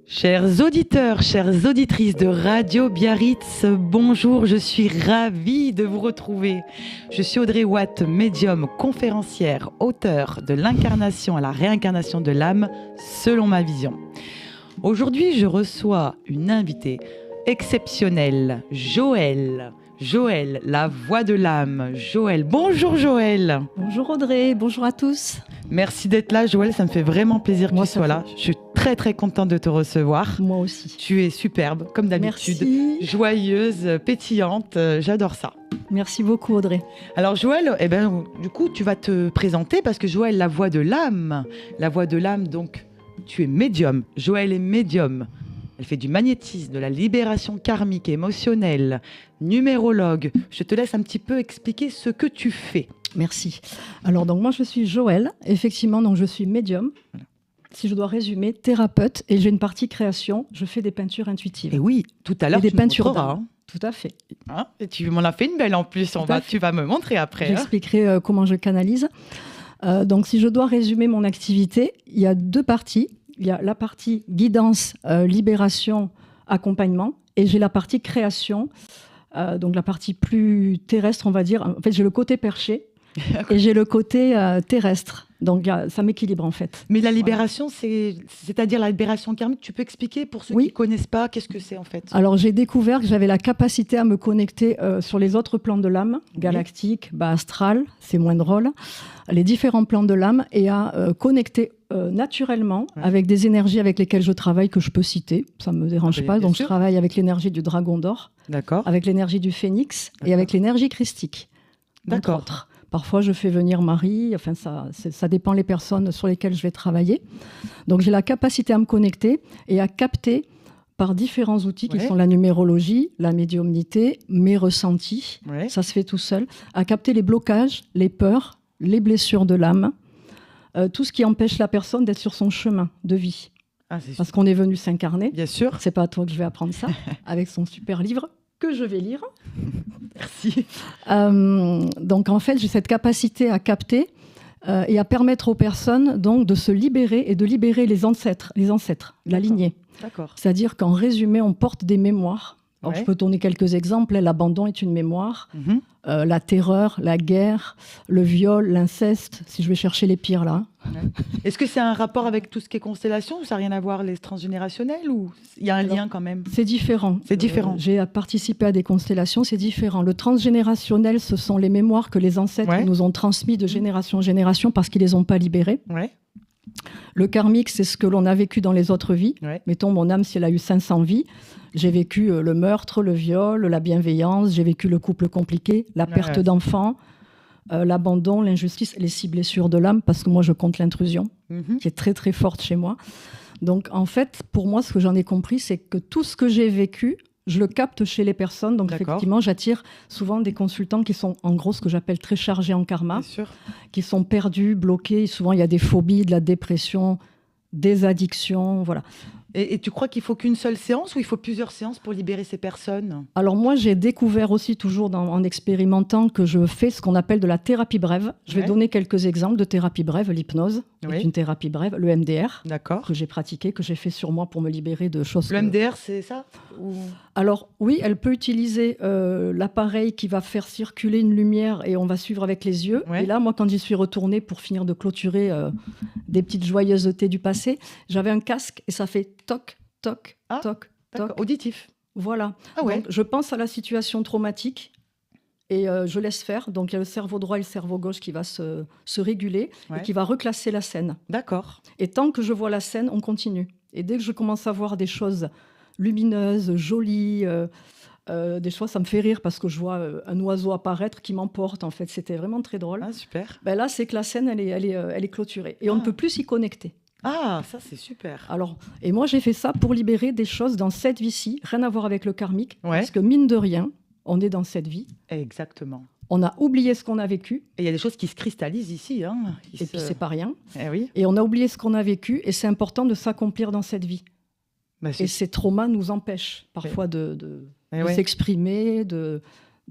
Chers auditeurs, chères auditrices de Radio Biarritz, bonjour, je suis ravie de vous retrouver. Je suis Audrey Watt, médium, conférencière, auteure de l'incarnation à la réincarnation de l'âme, selon ma vision. Aujourd'hui, je reçois une invitée exceptionnelle, Joëlle. Joëlle, la voix de l'âme. Joëlle, bonjour Joëlle. Bonjour Audrey, bonjour à tous. Merci d'être là Joëlle, ça me fait vraiment plaisir que tu sois là. Je suis très très contente de te recevoir. Moi aussi. Tu es superbe, comme d'habitude. Merci. Joyeuse, pétillante, j'adore ça. Merci beaucoup Audrey. Alors Joëlle, du coup tu vas te présenter parce que Joëlle, la voix de l'âme. La voix de l'âme, donc tu es médium. Joëlle est médium. Elle fait du magnétisme, de la libération karmique, émotionnelle, numérologue. Je te laisse un petit peu expliquer ce que tu fais. Merci. Alors donc moi je suis Joëlle, effectivement donc je suis médium. Si je dois résumer, thérapeute et j'ai une partie création, je fais des peintures intuitives. Et oui, tout à l'heure des tu peintures montreras, d'âme. Tout à fait. Hein, et tu m'en as fait une belle en plus, tu vas me montrer après. J'expliquerai comment je canalise. Donc si je dois résumer mon activité, il y a deux parties. Il y a la partie guidance, libération, accompagnement, et j'ai la partie création, donc la partie plus terrestre, on va dire. En fait, j'ai le côté perché et j'ai le côté terrestre. Donc, ça m'équilibre en fait. Mais la libération, c'est-à-dire la libération karmique, tu peux expliquer pour ceux qui ne connaissent pas, qu'est-ce que c'est en fait? Alors, j'ai découvert que j'avais la capacité à me connecter sur les autres plans de l'âme, galactique, bas astral, c'est moins drôle, les différents plans de l'âme, et à connecter naturellement avec des énergies avec lesquelles je travaille, que je peux citer, ça ne me dérange pas. Donc, je travaille avec l'énergie du dragon d'or, avec l'énergie du phénix et avec l'énergie christique. D'accord. Parfois, je fais venir Marie. Enfin, ça dépend les personnes sur lesquelles je vais travailler. Donc, j'ai la capacité à me connecter et à capter par différents outils qui sont la numérologie, la médiumnité, mes ressentis. Ça se fait tout seul. À capter les blocages, les peurs, les blessures de l'âme, tout ce qui empêche la personne d'être sur son chemin de vie. Parce qu'on est venu s'incarner. Bien sûr. C'est pas à toi que je vais apprendre ça, avec son super livre que je vais lire. Merci. Donc en fait, j'ai cette capacité à capter et à permettre aux personnes donc de se libérer et de libérer les ancêtres, la lignée. D'accord. C'est-à-dire qu'en résumé, on porte des mémoires. Alors, je peux donner quelques exemples. L'abandon est une mémoire. La terreur, la guerre, le viol, l'inceste, si je vais chercher les pires là. Est-ce que c'est un rapport avec tout ce qui est constellation ou ça n'a rien à voir, les transgénérationnels, ou il y a un lien quand même? C'est différent. C'est différent. J'ai participé à des constellations, c'est différent. Le transgénérationnel, ce sont les mémoires que les ancêtres nous ont transmises de génération en génération parce qu'ils ne les ont pas libérées. Le karmique, c'est ce que l'on a vécu dans les autres vies. Mettons, mon âme, si elle a eu 500 vies, j'ai vécu le meurtre, le viol, la bienveillance, j'ai vécu le couple compliqué, la perte d'enfants, l'abandon, l'injustice, les 6 blessures de l'âme, parce que moi, je compte l'intrusion, qui est très, très forte chez moi. Donc, en fait, pour moi, ce que j'en ai compris, c'est que tout ce que j'ai vécu, je le capte chez les personnes. Donc, effectivement, j'attire souvent des consultants qui sont, en gros, ce que j'appelle très chargés en karma, qui sont perdus, bloqués. Souvent, il y a des phobies, de la dépression, des addictions, voilà. Et tu crois qu'il faut qu'une seule séance ou il faut plusieurs séances pour libérer ces personnes? Alors moi, j'ai découvert aussi, toujours en expérimentant, que je fais ce qu'on appelle de la thérapie brève. Je vais donner quelques exemples de thérapie brève. L'hypnose est une thérapie brève. Le MDR, que j'ai pratiqué, que j'ai fait sur moi pour me libérer de choses... Le MDR, c'est ça Alors oui, elle peut utiliser l'appareil qui va faire circuler une lumière et on va suivre avec les yeux. Et là, moi, quand j'y suis retournée pour finir de clôturer des petites joyeusetés du passé, j'avais un casque et ça fait toc, toc, toc, toc. Auditif. Voilà. Donc, je pense à la situation traumatique et je laisse faire. Donc, il y a le cerveau droit et le cerveau gauche qui va se réguler et qui va reclasser la scène. D'accord. Et tant que je vois la scène, on continue. Et dès que je commence à voir des choses lumineuses, jolies, des fois, ça me fait rire parce que je vois un oiseau apparaître qui m'emporte. En fait, c'était vraiment très drôle. Ah, super. Ben là, c'est que la scène, elle est clôturée. Et on ne peut plus s'y connecter. Ah, ça, c'est super. Alors, et moi, j'ai fait ça pour libérer des choses dans cette vie-ci, rien à voir avec le karmique. Parce que mine de rien, on est dans cette vie. Exactement. On a oublié ce qu'on a vécu. Et il y a des choses qui se cristallisent ici. Hein, puis, c'est pas rien. Eh oui. Et on a oublié ce qu'on a vécu. Et c'est important de s'accomplir dans cette vie. Et ces traumas nous empêchent parfois de s'exprimer, de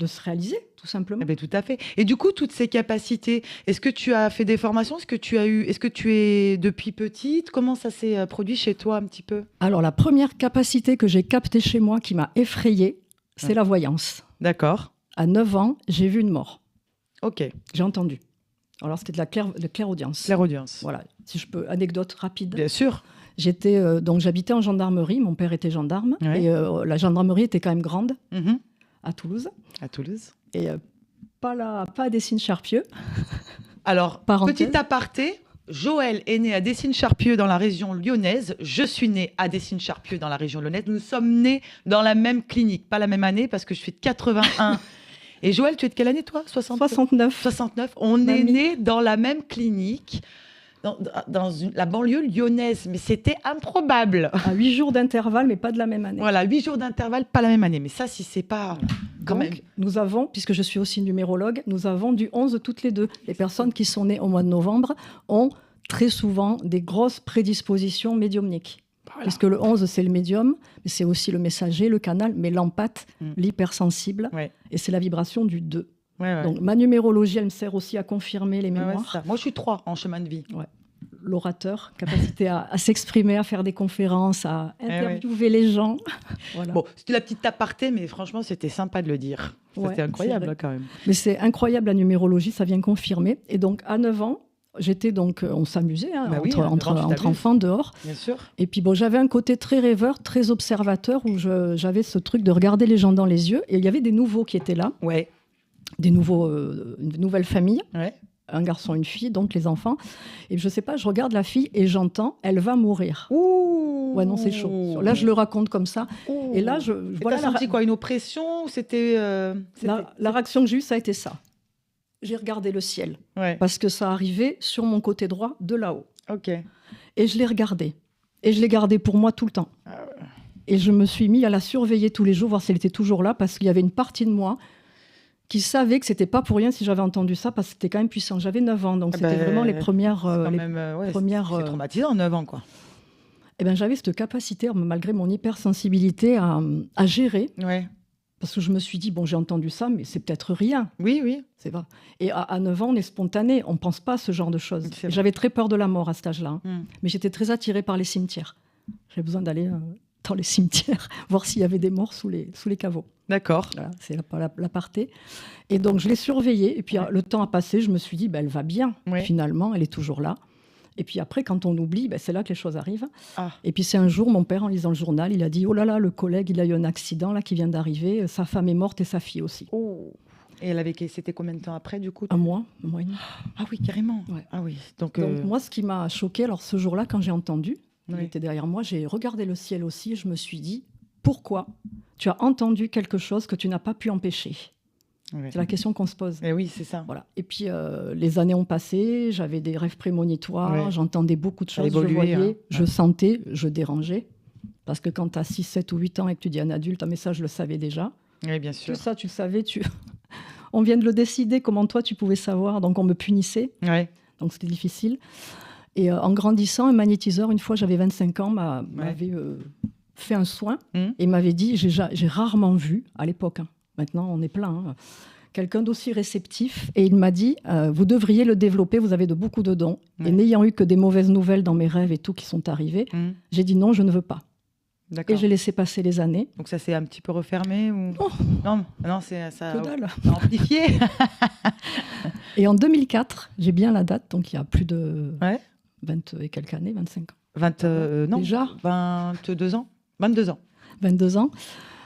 se réaliser, tout simplement. Eh bien, tout à fait. Et du coup, toutes ces capacités, est-ce que tu as fait des formations? Est-ce que tu es depuis petite? Comment ça s'est produit chez toi un petit peu? Alors, la première capacité que j'ai captée chez moi qui m'a effrayée, c'est la voyance. D'accord. À 9 ans, j'ai vu une mort. Ok. J'ai entendu. Alors, c'était de la clairaudience. Clairaudience. Voilà. Si je peux, anecdote rapide. Bien sûr. Donc, j'habitais en gendarmerie. Mon père était gendarme. Ouais. Et la gendarmerie était quand même grande à Toulouse. À Toulouse. Et pas à Dessines-Charpieu. Alors, Parenthèse. petit aparté, Joël est né à Dessines-Charpieu dans la région lyonnaise. Je suis née à Dessines-Charpieu dans la région lyonnaise. Nous sommes nés dans la même clinique. Pas la même année parce que je suis de 81. Et Joël, tu es de quelle année, toi? 69. 69. On est nés dans la même clinique, dans la banlieue lyonnaise. Mais c'était improbable. À 8 jours d'intervalle, mais pas de la même année. Voilà, 8 jours d'intervalle, pas la même année. Mais ça, si c'est pas... Quand Donc, même. nous avons, puisque je suis aussi numérologue, nous avons du 11 toutes les deux. Les personnes qui sont nées au mois de novembre ont très souvent des grosses prédispositions médiumniques. Voilà. Puisque le 11, c'est le médium, mais c'est aussi le messager, le canal, mais l'empathe, l'hypersensible, et c'est la vibration du 2. Donc, ma numérologie, elle me sert aussi à confirmer les mémoires. Moi, je suis 3 en chemin de vie. L'orateur, capacité à s'exprimer, à faire des conférences, à interviewer les gens. Voilà. Bon, c'était la petite aparté, mais franchement, c'était sympa de le dire. C'était incroyable quand même. Mais c'est incroyable, la numérologie, ça vient confirmer. Et donc, à 9 ans, on s'amusait entre enfants dehors. Bien sûr. Et puis, j'avais un côté très rêveur, très observateur, où j'avais ce truc de regarder les gens dans les yeux. Et il y avait des nouveaux qui étaient là. Une nouvelle famille. Un garçon, une fille, donc les enfants. Et je sais pas, je regarde la fille et j'entends, elle va mourir. Ouh. Ouais, non, c'est chaud. Là, je le raconte comme ça. Ouh. Et là, t'as senti quoi, une oppression ou c'était la réaction que j'ai eue, ça a été ça. J'ai regardé le ciel parce que ça arrivait sur mon côté droit de là-haut. Ok. Et je l'ai regardé. Et je l'ai gardé pour moi tout le temps. Et je me suis mis à la surveiller tous les jours, voir si elle était toujours là, parce qu'il y avait une partie de moi qui savait que c'était pas pour rien si j'avais entendu ça, parce que c'était quand même puissant. J'avais 9 ans, donc c'était vraiment les premières... C'est traumatisant, 9 ans, quoi. Eh ben, j'avais cette capacité, malgré mon hypersensibilité, à gérer. Parce que je me suis dit, j'ai entendu ça, mais c'est peut-être rien. Oui. C'est vrai. Et à 9 ans, on est spontané, on ne pense pas à ce genre de choses. J'avais très peur de la mort à cet âge-là. Mais j'étais très attirée par les cimetières. J'avais besoin d'aller dans les cimetières, voir s'il y avait des morts sous les caveaux. D'accord. Voilà, c'est l'aparté. Et donc, je l'ai surveillée. Et puis, le temps a passé. Je me suis dit, elle va bien. Finalement, elle est toujours là. Et puis après, quand on oublie, c'est là que les choses arrivent. Et puis, c'est un jour, mon père, en lisant le journal, il a dit, oh là là, le collègue, il a eu un accident là qui vient d'arriver. Sa femme est morte et sa fille aussi. Oh. Et c'était combien de temps après, du coup? Un mois et demi. Ah oui, carrément. Ah oui. Donc moi, ce qui m'a choquée, alors ce jour-là, quand j'ai entendu, il était derrière moi, j'ai regardé le ciel aussi et je me suis dit, pourquoi tu as entendu quelque chose que tu n'as pas pu empêcher? C'est la question qu'on se pose. Et oui, c'est ça. Voilà. Et puis, les années ont passé, j'avais des rêves prémonitoires, j'entendais beaucoup de choses, je voyais, je sentais, je dérangeais. Parce que quand tu as 6, 7 ou 8 ans et que tu dis à un adulte, mais ça, je le savais déjà. Oui, bien sûr. Tout ça, tu le savais. On vient de le décider, comment toi, tu pouvais savoir. Donc, on me punissait. Donc, c'était difficile. Et en grandissant, un magnétiseur, une fois, j'avais 25 ans, m'avait fait un soin et m'avait dit, j'ai rarement vu, à l'époque, maintenant on est plein, quelqu'un d'aussi réceptif. Et il m'a dit, vous devriez le développer, vous avez beaucoup de dons. Et n'ayant eu que des mauvaises nouvelles dans mes rêves et tout qui sont arrivées, j'ai dit non, je ne veux pas. Et j'ai laissé passer les années. Donc ça s'est un petit peu refermé ou... Non, ça a amplifié. Et en 2004, j'ai bien la date, donc il y a plus de 20 et quelques années, 25 ans. Non, déjà 22 ans. 22 ans. 22 ans.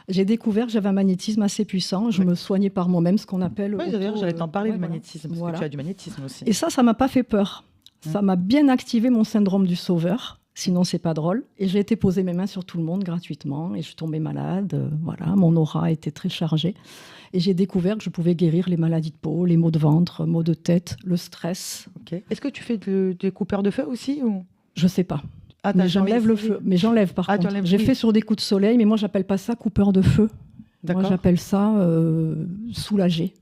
J'ai découvert que j'avais un magnétisme assez puissant. Je me soignais par moi-même, ce qu'on appelle... Oui, d'ailleurs, j'allais t'en parler du magnétisme, parce que tu as du magnétisme aussi. Et ça m'a pas fait peur. Ça m'a bien activé mon syndrome du sauveur. Sinon, c'est pas drôle. Et j'ai été poser mes mains sur tout le monde gratuitement. Et je suis tombée malade. Mon aura était très chargée. Et j'ai découvert que je pouvais guérir les maladies de peau, les maux de ventre, maux de tête, le stress. Est-ce que tu fais des coupeurs de feu aussi ou... Je sais pas. Mais j'enlève le feu. Mais j'enlève par contre. J'ai fait sur des coups de soleil, mais moi, j'appelle pas ça coupeur de feu. Moi, j'appelle ça soulagé.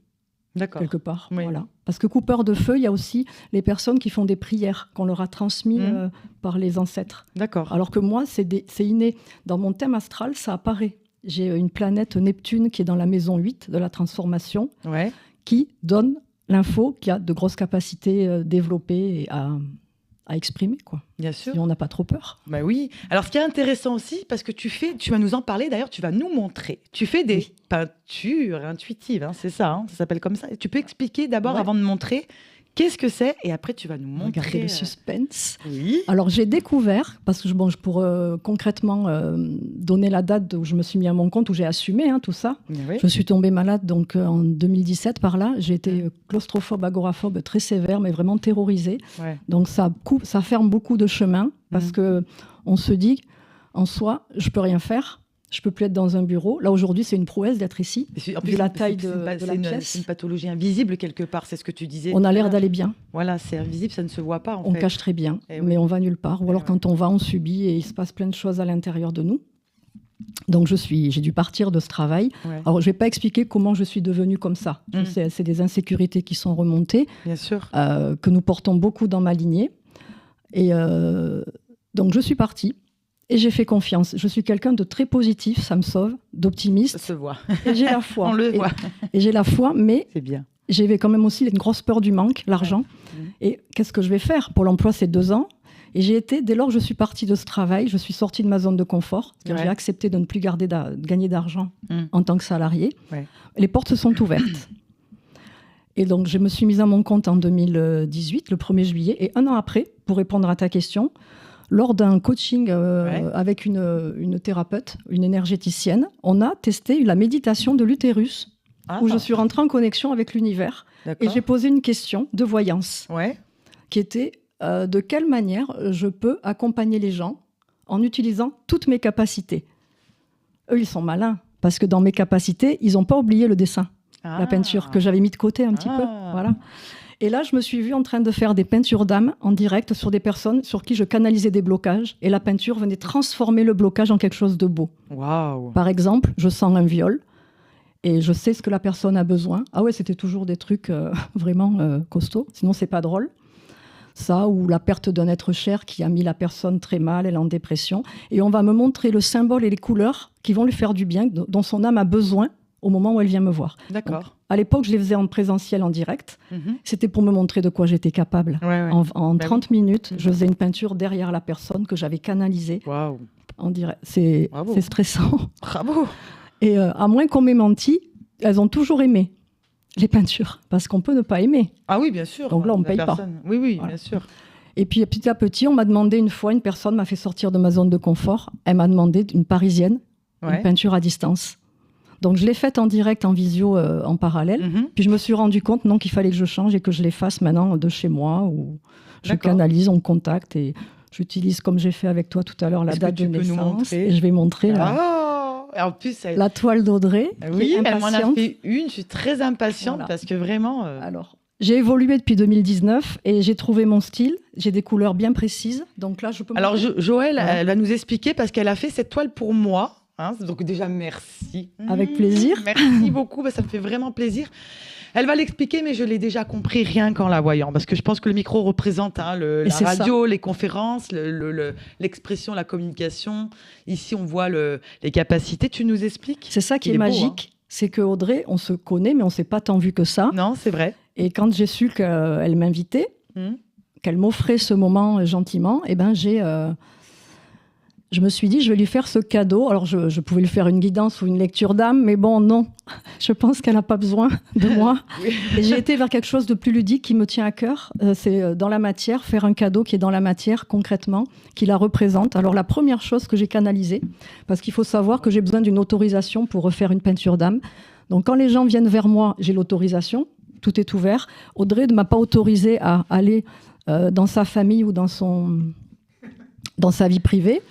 D'accord. quelque part. Oui. Voilà. Parce que coupeur de feu, il y a aussi les personnes qui font des prières qu'on leur a transmises par les ancêtres. D'accord. Alors que moi, c'est inné. Dans mon thème astral, ça apparaît. J'ai une planète Neptune qui est dans la maison 8 de la transformation, Ouais. qui donne l'info qui a de grosses capacités développées et à exprimer, quoi. Bien sûr. Si on n'a pas trop peur. Bah oui. Alors, ce qui est intéressant aussi, parce que tu vas nous en parler, d'ailleurs, tu vas nous montrer. Tu fais des peintures intuitives, hein, c'est ça, ça s'appelle comme ça. Et tu peux expliquer d'abord, avant de montrer, qu'est-ce que c'est, et après, tu vas nous montrer. Regardez le suspense. Oui. Alors, j'ai découvert, parce que pour concrètement donner la date où je me suis mis à mon compte, où j'ai assumé tout ça, Oui. je suis tombée malade donc, en 2017 par là. J'ai été claustrophobe, agoraphobe, très sévère, mais vraiment terrorisée. Ouais. Donc, ça ferme beaucoup de chemins, parce qu'on se dit, en soi, je ne peux rien faire. Je ne peux plus être dans un bureau. Là, aujourd'hui, c'est une prouesse d'être ici, vu la taille de la pièce. C'est une pathologie invisible, quelque part, c'est ce que tu disais. On a l'air d'aller bien. Voilà, c'est invisible, ça ne se voit pas, en fait. On cache très bien, mais on va nulle part. Ou alors, quand on va, on subit et il se passe plein de choses à l'intérieur de nous. Donc, j'ai dû partir de ce travail. Ouais. Alors, je ne vais pas expliquer comment je suis devenue comme ça. C'est des insécurités qui sont remontées, Bien sûr. Que nous portons beaucoup dans ma lignée. Et donc, je suis partie. Et j'ai fait confiance. Je suis quelqu'un de très positif, ça me sauve, d'optimiste. Ça se voit. Et j'ai la foi. On le voit. Et j'ai la foi, mais c'est bien. J'avais quand même aussi une grosse peur du manque, l'argent. Et qu'est-ce que je vais faire ? Pour l'emploi, c'est 2 ans. Et dès lors que je suis partie de ce travail, je suis sortie de ma zone de confort. C'est-à-dire j'ai accepté de ne plus gagner d'argent en tant que salariée. Ouais. Les portes se sont ouvertes. Et donc, je me suis mise à mon compte en 2018, le 1er juillet. Et 1 an après, pour répondre à ta question, lors d'un coaching avec une thérapeute, une énergéticienne, on a testé la méditation de l'utérus, où je suis rentrée en connexion avec l'univers. Et j'ai posé une question de voyance, qui était de quelle manière je peux accompagner les gens en utilisant toutes mes capacités. Eux, ils sont malins, parce que dans mes capacités, ils n'ont pas oublié le dessin, la peinture, que j'avais mis de côté un petit peu. Voilà. Et là, je me suis vue en train de faire des peintures d'âme en direct sur des personnes sur qui je canalisais des blocages. Et la peinture venait transformer le blocage en quelque chose de beau. Waouh. Par exemple, je sens un viol et je sais ce que la personne a besoin. Ah ouais, c'était toujours des trucs vraiment costauds. Sinon, c'est pas drôle. Ça, ou la perte d'un être cher qui a mis la personne très mal, elle est en dépression. Et on va me montrer le symbole et les couleurs qui vont lui faire du bien, dont son âme a besoin au moment où elle vient me voir. D'accord. Donc, à l'époque, je les faisais en présentiel, en direct. C'était pour me montrer de quoi j'étais capable. En 30 minutes, je faisais une peinture derrière la personne que j'avais canalisée en direct. C'est stressant. Bravo. Et à moins qu'on m'ait menti, elles ont toujours aimé les peintures, parce qu'on peut ne pas aimer. Ah oui, bien sûr. Donc là, on ne paye pas. Oui, voilà. Bien sûr. Et puis, petit à petit, on m'a demandé une fois, une personne m'a fait sortir de ma zone de confort. Elle m'a demandé, une Parisienne, une peinture à distance. Donc, je l'ai faite en direct, en visio, en parallèle. Puis, je me suis rendu compte qu'il fallait que je change et que je les fasse maintenant de chez moi, où je canalise, on me contacte et j'utilise, comme j'ai fait avec toi tout à l'heure, la date de naissance. Et je vais montrer en plus, la toile d'Audrey. Oui, elle m'en a fait une. Je suis très impatiente parce que vraiment... Alors, j'ai évolué depuis 2019 et j'ai trouvé mon style. J'ai des couleurs bien précises. Donc là, je peux... Alors, Joëlle, elle va nous expliquer parce qu'elle a fait cette toile pour moi. Donc déjà, merci. Avec plaisir. Merci beaucoup, ça me fait vraiment plaisir. Elle va l'expliquer, mais je l'ai déjà compris rien qu'en la voyant, parce que je pense que le micro représente la radio, les conférences, l'expression, la communication. Ici, on voit les capacités. Tu nous expliques ? C'est ça qui est magique, c'est que Audrey, on se connaît, mais on ne s'est pas tant vu que ça. Non, c'est vrai. Et quand j'ai su qu'elle m'invitait, qu'elle m'offrait ce moment gentiment, je me suis dit, je vais lui faire ce cadeau. Alors, je pouvais lui faire une guidance ou une lecture d'âme, mais bon, non. Je pense qu'elle n'a pas besoin de moi. Et j'ai été vers quelque chose de plus ludique qui me tient à cœur. C'est dans la matière, faire un cadeau qui est dans la matière, concrètement, qui la représente. Alors, la première chose que j'ai canalisée, parce qu'il faut savoir que j'ai besoin d'une autorisation pour refaire une peinture d'âme. Donc, quand les gens viennent vers moi, j'ai l'autorisation. Tout est ouvert. Audrey ne m'a pas autorisée à aller dans sa famille ou dans sa vie privée.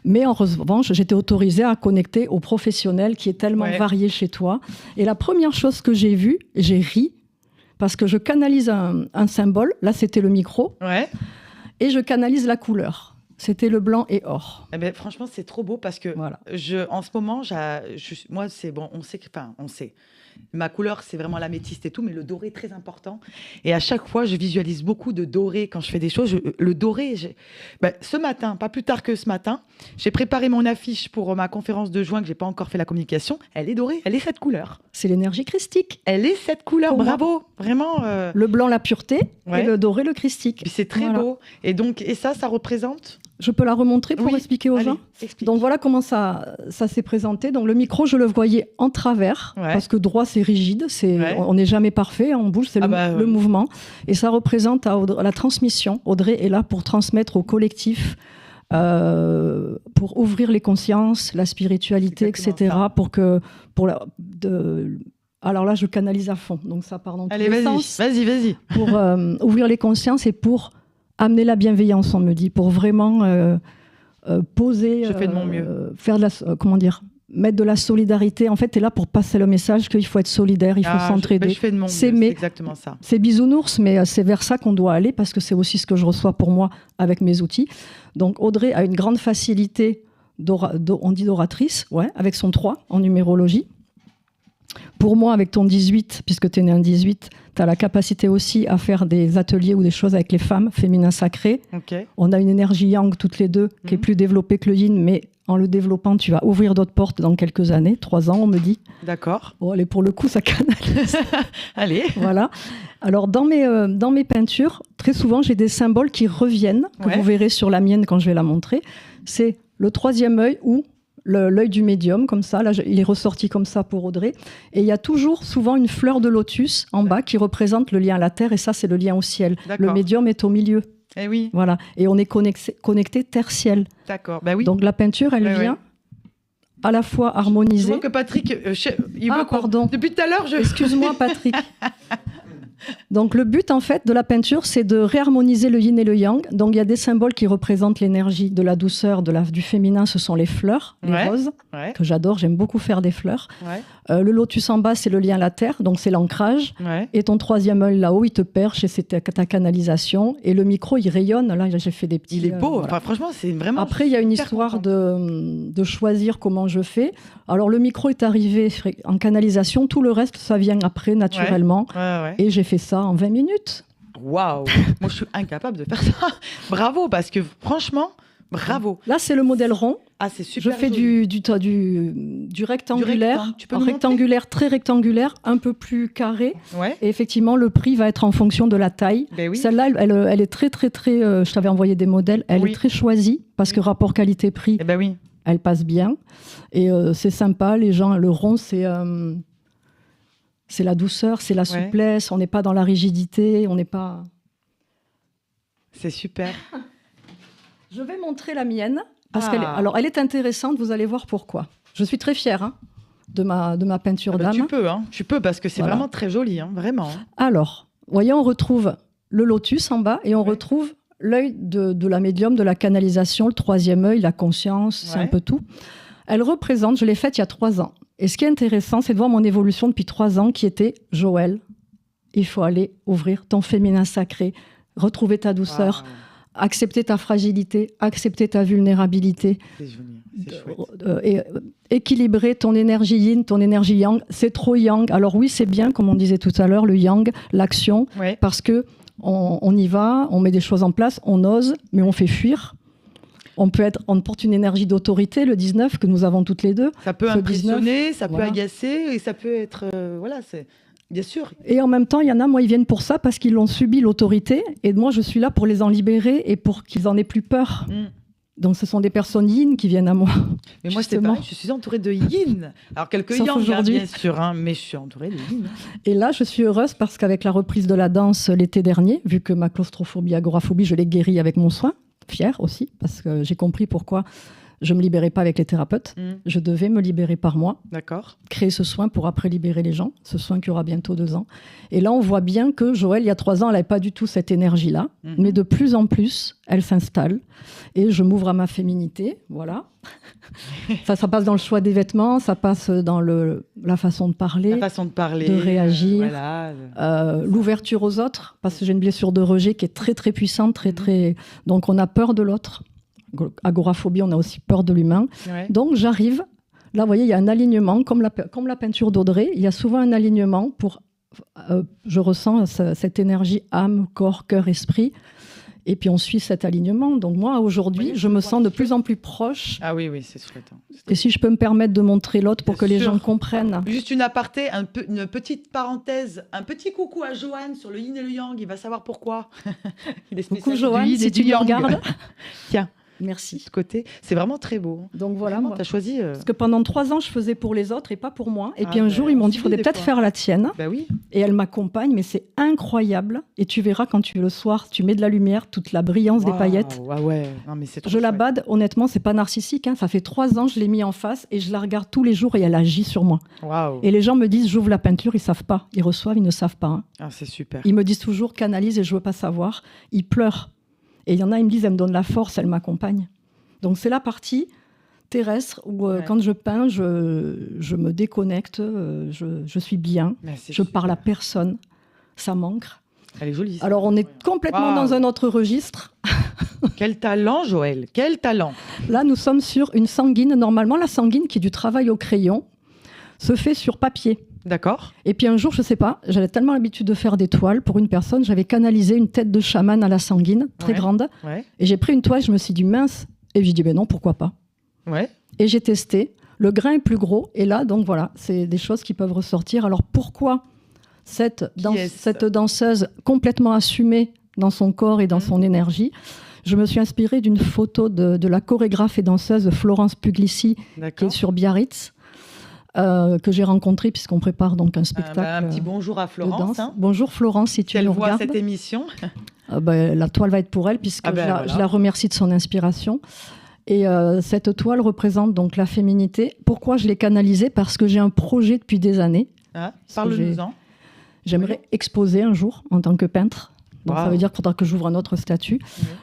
Mais en revanche, j'étais autorisée à connecter au professionnel qui est tellement varié chez toi. Et la première chose que j'ai vue, j'ai ri, parce que je canalise un symbole. Là, c'était le micro. Et je canalise la couleur. C'était le blanc et or. Franchement, c'est trop beau parce que en ce moment, moi, c'est bon, on sait. Ma couleur, c'est vraiment l'améthyste et tout, mais le doré est très important. Et à chaque fois, je visualise beaucoup de doré quand je fais des choses. Le doré, ce matin, pas plus tard que ce matin, j'ai préparé mon affiche pour ma conférence de juin que j'ai pas encore fait la communication. Elle est dorée, elle est cette couleur. C'est l'énergie christique. Elle est cette couleur, Pour bravo, vraiment. Le blanc, la pureté, et le doré, le christique. Puis c'est très beau. Et donc, ça représente. Je peux la remontrer pour expliquer aux gens. Explique. Donc voilà comment ça s'est présenté. Donc le micro, je le voyais en travers, parce que droit, c'est rigide, on n'est jamais parfait, on bouge, c'est le mouvement. Et ça représente la transmission. Audrey est là pour transmettre au collectif, pour ouvrir les consciences, la spiritualité, etc. Alors là, je canalise à fond, donc ça part dans tous les sens. Vas-y. Pour ouvrir les consciences et pour amener la bienveillance, on me dit, pour vraiment poser... Je fais de mon mieux. Mettre de la solidarité. En fait, tu es là pour passer le message qu'il faut être solidaire, il faut s'entraider. Je fais de mon mieux, c'est exactement ça. C'est bisounours, mais c'est vers ça qu'on doit aller, parce que c'est aussi ce que je reçois pour moi avec mes outils. Donc Audrey a une grande facilité, on dit d'oratrice, avec son 3 en numérologie. Pour moi, avec ton 18, puisque tu es né en 18, tu as la capacité aussi à faire des ateliers ou des choses avec les femmes, féminin sacré. Okay. On a une énergie yang toutes les deux, qui est plus développée que le yin, mais en le développant, tu vas ouvrir d'autres portes dans quelques années, 3 ans, on me dit. D'accord. Bon, allez, pour le coup, ça canalise. Allez. Voilà. Alors, dans mes peintures, très souvent, j'ai des symboles qui reviennent, que vous verrez sur la mienne quand je vais la montrer. C'est le 3e œil ou l'œil du médium, comme ça. Là, il est ressorti comme ça pour Audrey. Et il y a toujours, souvent, une fleur de lotus en bas qui représente le lien à la terre. Et ça, c'est le lien au ciel. Le médium est au milieu. Eh oui. Voilà. Et on est connecté terre-ciel. D'accord. Bah oui. Donc, la peinture, elle vient à la fois harmoniser... Je vois que Patrick... pardon. Depuis tout à l'heure, Excuse-moi, Patrick. Donc le but en fait de la peinture, c'est de réharmoniser le yin et le yang. Donc il y a des symboles qui représentent l'énergie de la douceur, du féminin, ce sont les fleurs, les roses, que j'adore, j'aime beaucoup faire des fleurs. Le lotus en bas, c'est le lien à la terre, donc c'est l'ancrage. Et ton 3e œil là-haut, il te perche et c'est ta canalisation. Et le micro, il rayonne. Là, j'ai fait des petits... Il est beau, enfin, franchement, c'est vraiment... Après, il y a une histoire de choisir comment je fais. Alors le micro est arrivé en canalisation, tout le reste, ça vient après, naturellement. Et j'ai fait ça en 20 minutes. Waouh. Moi, je suis incapable de faire ça. Bravo, parce que franchement, bravo. Là, c'est le modèle rond. Ah, c'est super. Je fais du rectangulaire, rectangulaire, très rectangulaire, un peu plus carré. Et effectivement, le prix va être en fonction de la taille. Celle-là, elle est très, très, très... je t'avais envoyé des modèles. Elle est très choisie parce que rapport qualité-prix, elle passe bien. Et c'est sympa. Les gens, le rond, c'est la douceur, c'est la souplesse, on n'est pas dans la rigidité, on n'est pas... C'est super. Je vais montrer la mienne, parce elle est intéressante, vous allez voir pourquoi. Je suis très fière de ma peinture d'âme. Tu peux, parce que c'est vraiment très joli, vraiment. Alors, voyez, on retrouve le lotus en bas, et on retrouve l'œil de la médium, de la canalisation, le 3e œil, la conscience, c'est un peu tout. Elle représente, je l'ai faite il y a 3 ans. Et ce qui est intéressant, c'est de voir mon évolution depuis 3 ans qui était « Joël, il faut aller ouvrir ton féminin sacré, retrouver ta douceur, accepter ta fragilité, accepter ta vulnérabilité. » et équilibrer ton énergie yin, ton énergie yang. C'est trop yang. Alors oui, c'est bien, comme on disait tout à l'heure, le yang, l'action, parce que on y va, on met des choses en place, on ose, mais on fait fuir. On porte une énergie d'autorité, le 19, que nous avons toutes les deux. Ça peut impressionner, ça peut agacer, et ça peut être... c'est... Bien sûr. Et en même temps, il y en a, moi, ils viennent pour ça, parce qu'ils l'ont subi, l'autorité. Et moi, je suis là pour les en libérer et pour qu'ils en aient plus peur. Donc, ce sont des personnes yin qui viennent à moi. Mais moi, c'est pareil, je suis entourée de yin. Alors, quelques yang, bien sûr, mais je suis entourée de yin. Et là, je suis heureuse parce qu'avec la reprise de la danse l'été dernier, vu que ma claustrophobie, agoraphobie, je l'ai guérie avec mon soin, fière aussi, parce que j'ai compris pourquoi je ne me libérais pas avec les thérapeutes. Je devais me libérer par moi. D'accord. Créer ce soin pour après libérer les gens. Ce soin qui aura bientôt 2 ans. Et là, on voit bien que Joël, il y a 3 ans, elle n'avait pas du tout cette énergie-là. Mais de plus en plus, elle s'installe. Et je m'ouvre à ma féminité. Voilà. ça passe dans le choix des vêtements, ça passe dans la façon de parler. La façon de parler. De réagir. L'ouverture aux autres. Parce que j'ai une blessure de rejet qui est très, très puissante. Très, très... Donc, on a peur de l'autre. Agoraphobie, on a aussi peur de l'humain. Donc, j'arrive Là, vous voyez, il y a un alignement, comme la peinture d'Audrey, il y a souvent un alignement pour... je ressens cette énergie âme, corps, cœur, esprit. Et puis on suit cet alignement. Donc moi, aujourd'hui, je me sens de plus en plus proche. Ah oui, c'est chouette. Et si je peux me permettre de montrer l'autre pour que les gens comprennent. Juste une aparté, une petite parenthèse, un petit coucou à Johan sur le yin et le yang, il va savoir pourquoi. Il est coucou Johan, si tu me regardes. Tiens. Merci. Ce côté, c'est vraiment très beau. Donc voilà, tu as choisi. Parce que pendant 3 ans, je faisais pour les autres et pas pour moi. Et puis un jour, ils m'ont dit, il faudrait peut-être faire la tienne. Bah oui. Et elle m'accompagne, mais c'est incroyable. Et tu verras quand le soir, tu mets de la lumière, toute la brillance des paillettes. Non, mais c'est trop je la bade, honnêtement, c'est pas narcissique. Hein. Ça fait 3 ans, je l'ai mis en face et je la regarde tous les jours et elle agit sur moi. Wow. Et les gens me disent, j'ouvre la peinture, ils savent pas. Ils reçoivent, ils ne savent pas. Hein. Ah, c'est super. Ils me disent toujours, canalise et je veux pas savoir. Ils pleurent. Et il y en a, ils me disent, elle me donne la force, elle m'accompagne. Donc c'est la partie terrestre où quand je peins, je me déconnecte, je suis bien, je parle à personne, ça manque. Elle est jolie. Alors on est complètement dans un autre registre. Quel talent, Joël, quel talent. Là, nous sommes sur une sanguine. Normalement, la sanguine, qui est du travail au crayon, se fait sur papier. D'accord. Et puis un jour, je sais pas, j'avais tellement l'habitude de faire des toiles pour une personne, j'avais canalisé une tête de chaman à la sanguine, très grande. Ouais. Et j'ai pris une toile, je me suis dit mince. Et j'ai dit, non, pourquoi pas. Ouais. Et j'ai testé. Le grain est plus gros. Et là, donc voilà, c'est des choses qui peuvent ressortir. Alors pourquoi cette danseuse complètement assumée dans son corps et dans son énergie? Je me suis inspirée d'une photo de la chorégraphe et danseuse Florence Puglisi, qui est sur Biarritz, que j'ai rencontrée puisqu'on prépare donc un spectacle. Un petit bonjour à Florence. Hein. Bonjour Florence, si tu nous regardes. Elle voit cette émission. La toile va être pour elle puisque je la remercie de son inspiration. Et cette toile représente donc la féminité. Pourquoi je l'ai canalisée? Parce que j'ai un projet depuis des années. Parle-nous-en. J'aimerais exposer un jour en tant que peintre. Donc ça veut dire qu'il faudra que j'ouvre un autre statut.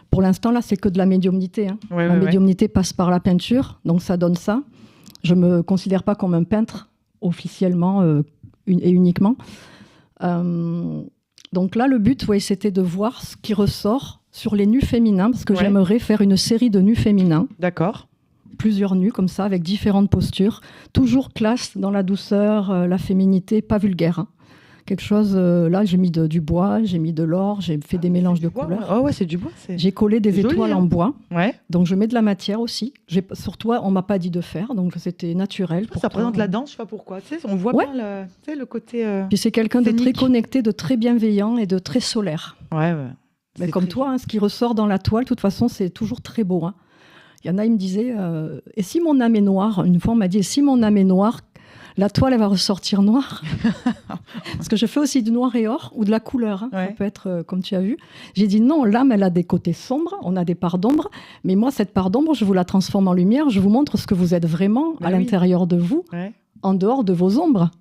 Pour l'instant, là, c'est que de la médiumnité. Hein. La médiumnité passe par la peinture, donc ça donne ça. Je ne me considère pas comme un peintre officiellement et uniquement. Donc là, le but, c'était de voir ce qui ressort sur les nus féminins, parce que j'aimerais faire une série de nus féminins. D'accord. Plusieurs nus, comme ça, avec différentes postures. Toujours classe dans la douceur, la féminité, pas vulgaire. Hein. Quelque chose, là, j'ai mis du bois, j'ai mis de l'or, j'ai fait des mélanges de couleurs. Oh ouais, c'est du bois. J'ai collé des étoiles en bois. Ouais. Donc, je mets de la matière aussi. Sur toi, on ne m'a pas dit de faire, donc c'était naturel. Ça présente la danse, je ne sais pas pourquoi. Tu sais, on voit bien le côté Puis c'est quelqu'un de très connecté, de très bienveillant et de très solaire. Ouais. Mais comme toi, hein, ce qui ressort dans la toile, de toute façon, c'est toujours très beau. Hein. Il y en a, ils me disaient, et si mon âme est noire? Une fois, on m'a dit, et si mon âme est noire, la toile, elle va ressortir noire. Parce que je fais aussi du noir et or ou de la couleur. Hein. Ça peut être comme tu as vu. J'ai dit non, l'âme, elle a des côtés sombres, on a des parts d'ombre. Mais moi, cette part d'ombre, je vous la transforme en lumière. Je vous montre ce que vous êtes vraiment à l'intérieur de vous, en dehors de vos ombres.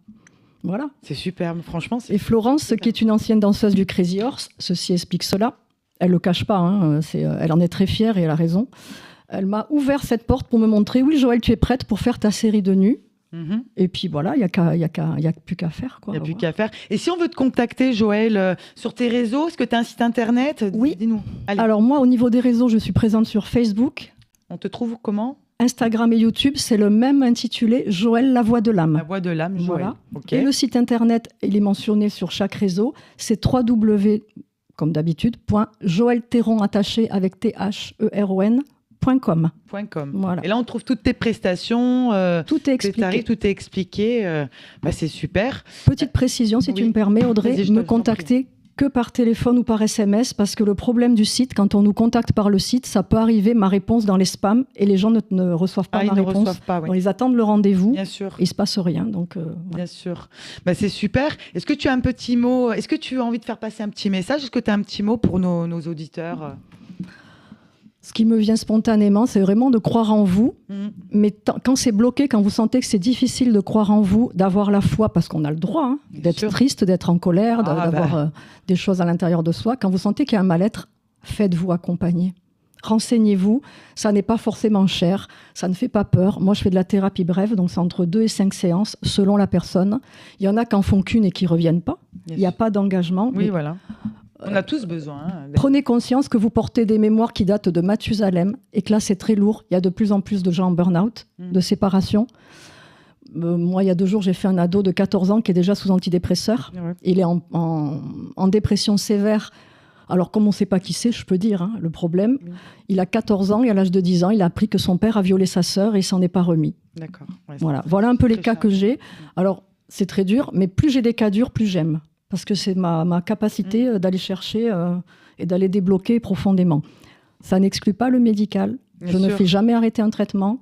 Voilà. C'est superbe, franchement. Et Florence, qui est une ancienne danseuse du Crazy Horse, ceci explique cela. Elle ne le cache pas, hein. Elle en est très fière et elle a raison. Elle m'a ouvert cette porte pour me montrer, oui, Joël, tu es prête pour faire ta série de nus. Et puis voilà, il n'y a plus qu'à faire. Il n'y a plus qu'à faire. Et si on veut te contacter, Joël, sur tes réseaux, est-ce que tu as un site internet? Oui. Dis-nous. Allez. Alors moi, au niveau des réseaux, je suis présente sur Facebook. On te trouve comment? Instagram et YouTube, c'est le même intitulé Joël, la voix de l'âme. La voix de l'âme, Joël. Voilà. Okay. Et le site internet, il est mentionné sur chaque réseau, c'est www, comme d'habitude, .joeltheron attaché avec THERON. .com. Voilà. Et là, on trouve toutes tes prestations, tout est expliqué. Tarifs, tout est expliqué. C'est super. Petite précision, si tu me permets, Audrey, me contacter que par téléphone ou par SMS, parce que le problème du site, quand on nous contacte par le site, ça peut arriver ma réponse dans les spams et les gens ne reçoivent pas ma réponse. Ils attendent le rendez-vous. Bien sûr. Il ne se passe rien. Donc, Bien sûr. C'est super. Est-ce que tu as un petit mot? Est-ce que tu as envie de faire passer un petit message? Est-ce que tu as un petit mot pour nos auditeurs? Ce qui me vient spontanément, c'est vraiment de croire en vous. Mais quand c'est bloqué, quand vous sentez que c'est difficile de croire en vous, d'avoir la foi, parce qu'on a le droit d'être triste, d'être en colère, d'avoir des choses à l'intérieur de soi, quand vous sentez qu'il y a un mal-être, faites-vous accompagner. Renseignez-vous, ça n'est pas forcément cher, ça ne fait pas peur. Moi, je fais de la thérapie brève, donc c'est entre 2 et 5 séances, selon la personne. Il y en a qui en font qu'une et qui ne reviennent pas. Il n'y a pas d'engagement. Oui, voilà. On a tous besoin. Prenez conscience que vous portez des mémoires qui datent de Mathusalem et que là, c'est très lourd. Il y a de plus en plus de gens en burn-out, de séparation. Moi, il y a 2 jours, j'ai fait un ado de 14 ans qui est déjà sous antidépresseur. Ouais. Il est en dépression sévère. Alors, comme on ne sait pas qui c'est, je peux dire, le problème. Oui. Il a 14 ans et à l'âge de 10 ans, il a appris que son père a violé sa sœur et il ne s'en est pas remis. D'accord. Ouais, voilà un peu les cas que j'ai. Alors, c'est très dur, mais plus j'ai des cas durs, plus j'aime. Parce que c'est ma capacité d'aller chercher et d'aller débloquer profondément. Ça n'exclut pas le médical. Je ne fais jamais arrêter un traitement.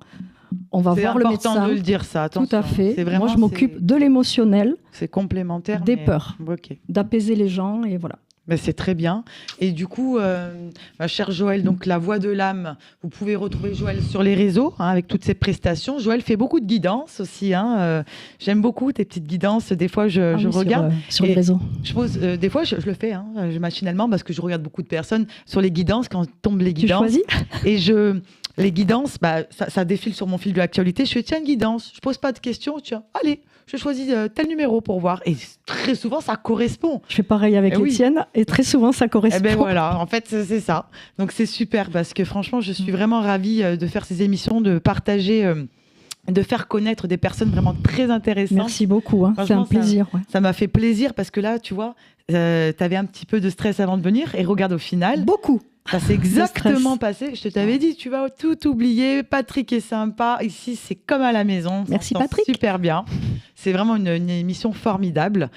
On va voir le médecin. C'est important de le dire, ça. Attention. Tout à fait. Moi, je m'occupe de l'émotionnel. C'est complémentaire. Des peurs. Okay. D'apaiser les gens et voilà. Mais c'est très bien. Et du coup, ma chère Joëlle, donc la voix de l'âme, vous pouvez retrouver Joëlle sur les réseaux avec toutes ses prestations. Joëlle fait beaucoup de guidance aussi. J'aime beaucoup tes petites guidances. Des fois, je regarde. Sur les réseaux. Je pose, des fois, je le fais machinalement parce que je regarde beaucoup de personnes sur les guidances quand tombent les guidances. Tu choisis ? Et les guidances, ça défile sur mon fil de l'actualité. Je fais, tiens, une guidance. Je pose pas de questions. Tiens, allez, je choisis tel numéro pour voir. Et très souvent, ça correspond. Je fais pareil avec Étienne et très souvent, ça correspond. Et ben voilà, en fait, c'est ça. Donc, c'est super parce que franchement, je suis vraiment ravie de faire ces émissions, de partager, de faire connaître des personnes vraiment très intéressantes. Merci beaucoup, c'est un plaisir. Ça m'a fait plaisir parce que là, tu vois, tu avais un petit peu de stress avant de venir et regarde au final. Beaucoup. Ça s'est exactement passé. Je t'avais dit, tu vas tout oublier. Patrick est sympa. Ici, c'est comme à la maison. Merci Patrick. Super bien. C'est vraiment une émission formidable.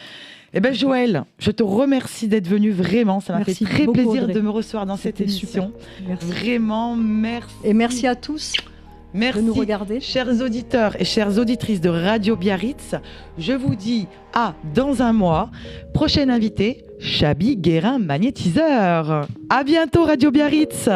Eh bien, Joëlle, je te remercie d'être venue vraiment. Ça m'a fait très plaisir Audrey. De me recevoir dans cette émission. Merci. Vraiment, merci. Et merci à tous. Merci, de nous regarder. Chers auditeurs et chères auditrices de Radio Biarritz. Je vous dis à dans un mois. Prochaine invitée, Chabi Guérin, magnétiseur. À bientôt, Radio Biarritz.